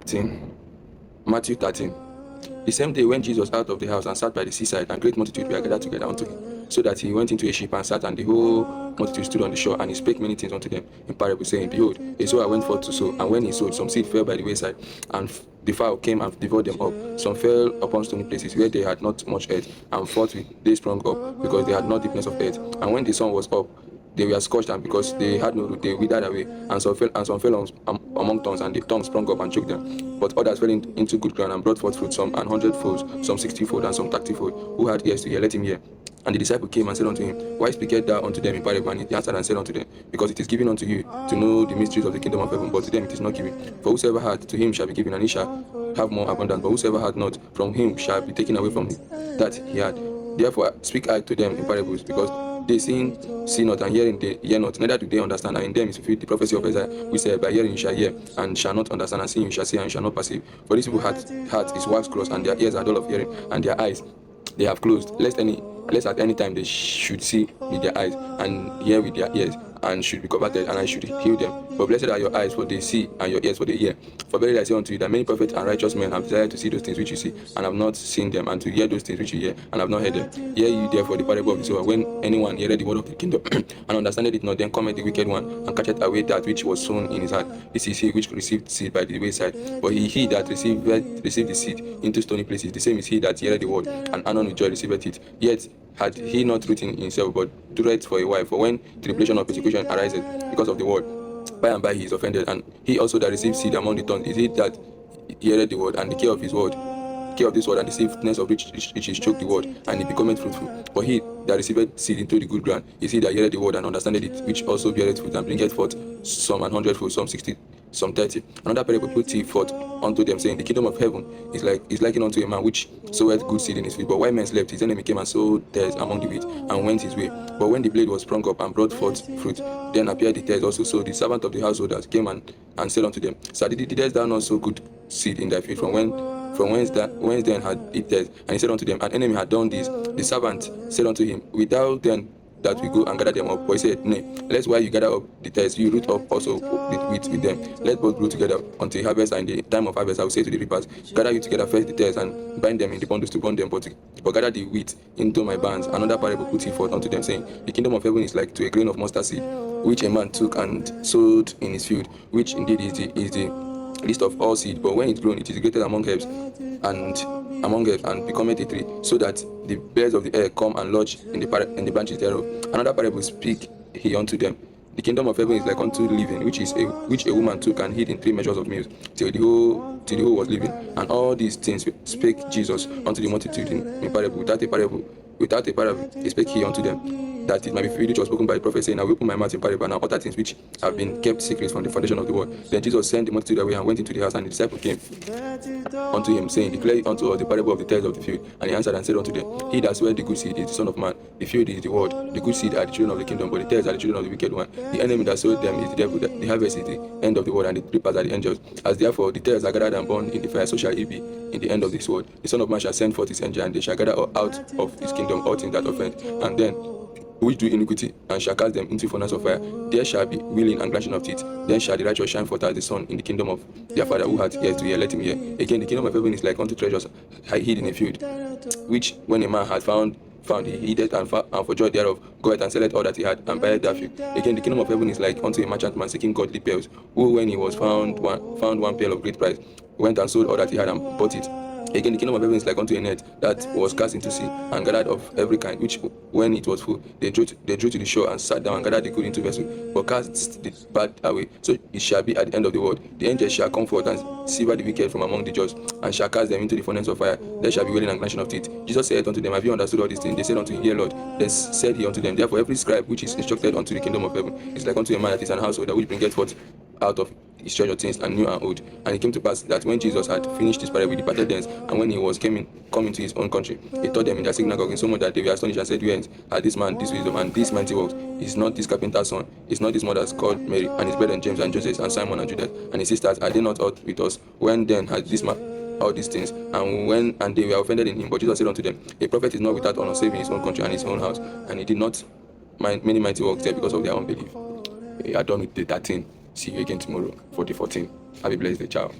13. Matthew 13. The same day when Jesus out of the house and sat by the seaside, and great multitude were gathered together unto him, so that he went into a ship and sat, and the whole multitude stood on the shore, and he spake many things unto them in parables, saying, Behold, a sower went forth to sow, and when he sowed, some seed fell by the wayside, and the fowl came and devoured them up. Some fell upon stony places where they had not much earth, and forthwith they sprung up, because they had not deepness of earth. And when the sun was up, they were scorched, and because they had no root, they withered away. And some fell among thorns, and the thorns sprung up and choked them. But others fell into good ground and brought forth fruit, some 100-fold, some 60-fold, and some 30-fold. Who had ears to hear, let him hear. And the disciple came and said unto him, Why speakest thou unto them in parable? And he answered and said unto them, Because it is given unto you to know the mysteries of the kingdom of heaven, but to them it is not given. For whosoever hath, to him shall be given, and he shall have more abundant. But whosoever hath not, from him shall be taken away from him that he had. Therefore speak I to them in parables, because they seeing see not, and hearing they hear not, neither do they understand. And in them is fulfilled the prophecy of Isaiah, which said, By hearing you shall hear, and shall not understand, and seeing you shall see, and you shall not perceive. For these people heart is wax crossed, and their ears are dull of hearing, and their eyes they have closed, lest at any time they should see with their eyes, and hear with their ears, and should be converted, and I should heal them. But blessed are your eyes, for they see, and your ears, for they hear. For verily I say unto you, that many prophets and righteous men have desired to see those things which you see, and have not seen them, and to hear those things which you hear, and have not heard them. Hear ye therefore the parable of the sower. When anyone heareth the word of the kingdom, and understandeth it not, then cometh the wicked one, and catcheth away that which was sown in his heart. This is he which received seed by the wayside. But he that received the seed into stony places, the same is he that heareth the word, and anon with joy receiveth it. Yet had he not root in himself, but dureth for a while. For when tribulation or persecution arises because of the word, by and by he is offended. And he also that received seed among the thorns is he that heareth the word, and the care of this word, and the sweetness of which is choked the word, and it becometh fruitful. But he that receiveth seed into the good ground is he that heareth the word, and understandeth it, which also beareth fruit, and bringeth forth some 100-fold, some 60, some 30. Another parable put he forth unto them, saying, The kingdom of heaven is likened unto a man which soweth good seed in his field. But while men slept, his enemy came and sowed tares among the wheat, and went his way. But when the blade was sprung up and brought forth fruit, then appeared the tares also. So the servant of the householders came and said unto them, Sir, didst thou not sow good seed in thy field? From whence then had it tares? And he said unto them, An enemy had done this. The servant said unto him, Wilt thou then that we go and gather them up? But he said, Nay, lest while you gather up the tares, you root up also with them. Let both grow together until harvest. And in the time of harvest I will say to the reapers, Gather you together first the tares, and bind them in the bundles to burn them, but gather the wheat into my barns. Another parable put he forth unto them, saying, The kingdom of heaven is like to a grain of mustard seed, which a man took and sowed in his field, which indeed is the least of all seed, but when it grown, it is greater among herbs, and becometh a tree, so that the birds of the air come and lodge in the branches thereof. Another parable speak he unto them, The kingdom of heaven is like unto leaven, which a woman took and hid in 3 measures of meal, till the whole was leaven. And all these things spake Jesus unto the multitude in parable. Without a parable, he spake he unto them, that it might be fulfilled which was spoken by the prophet, saying, I will open my mouth in parable, and utter things which have been kept secret from the foundation of the world. Then Jesus sent the multitude away and went into the house, and the disciple came unto him, saying, Declare unto us the parable of the tares of the field. And he answered and said unto them, He that soweth the good seed is the Son of Man. The field is the world. The good seed are the children of the kingdom, but the tares are the children of the wicked one. The enemy that sowed them is the devil. The harvest is the end of the world, and the reapers are the angels. As therefore the tares are gathered and burned in the fire, so shall it be in the end of this world. The Son of Man shall send forth his angel, and they shall gather out of his kingdom all things that offend, and then which do iniquity, and shall cast them into furnace of fire. There shall be wailing and gnashing of teeth. Then shall the righteous shine forth as the sun in the kingdom of their Father. Who hath ears to hear, let him hear. Again, the kingdom of heaven is like unto treasures hid in a field, which when a man had found, he hid it, and for joy thereof goeth and selleth all that he had, and buyeth that field. Again, the kingdom of heaven is like unto a merchant man seeking godly pearls, who when he was found one pearl of great price, went and sold all that he had and bought it. Again, the kingdom of heaven is like unto a net that was cast into sea, and gathered of every kind, which when it was full, they drew to the shore, and sat down and gathered the good into vessels, but cast the bad away. So it shall be at the end of the world. The angels shall come forth and sever the wicked from among the just, and shall cast them into the furnace of fire. There shall be wailing and gnashing of teeth. Jesus said unto them, Have you understood all these things? They said unto him, Yea, Lord. Then said he unto them, Therefore every scribe which is instructed unto the kingdom of heaven is like unto a man that is an householder, which bringeth forth out of his treasure things, and new and old. And it came to pass that when Jesus had finished this parable, he departed thence, and when he was coming to his own country, he taught them in their synagogue, insomuch that they were astonished, and said, Whence had this man this wisdom and this mighty works? Is not this carpenter's son? Is not his mother's called Mary, and his brethren James and Joseph and Simon and Judas, and his sisters? Are they not all with us? When then had this man all these things? And they were offended in him. But Jesus said unto them, A prophet is not without honor, save in his own country and his own house. And he did not mind many mighty works there because of their unbelief. We are done with the 13. See you again tomorrow for the 14. Have a blessed day. Ciao.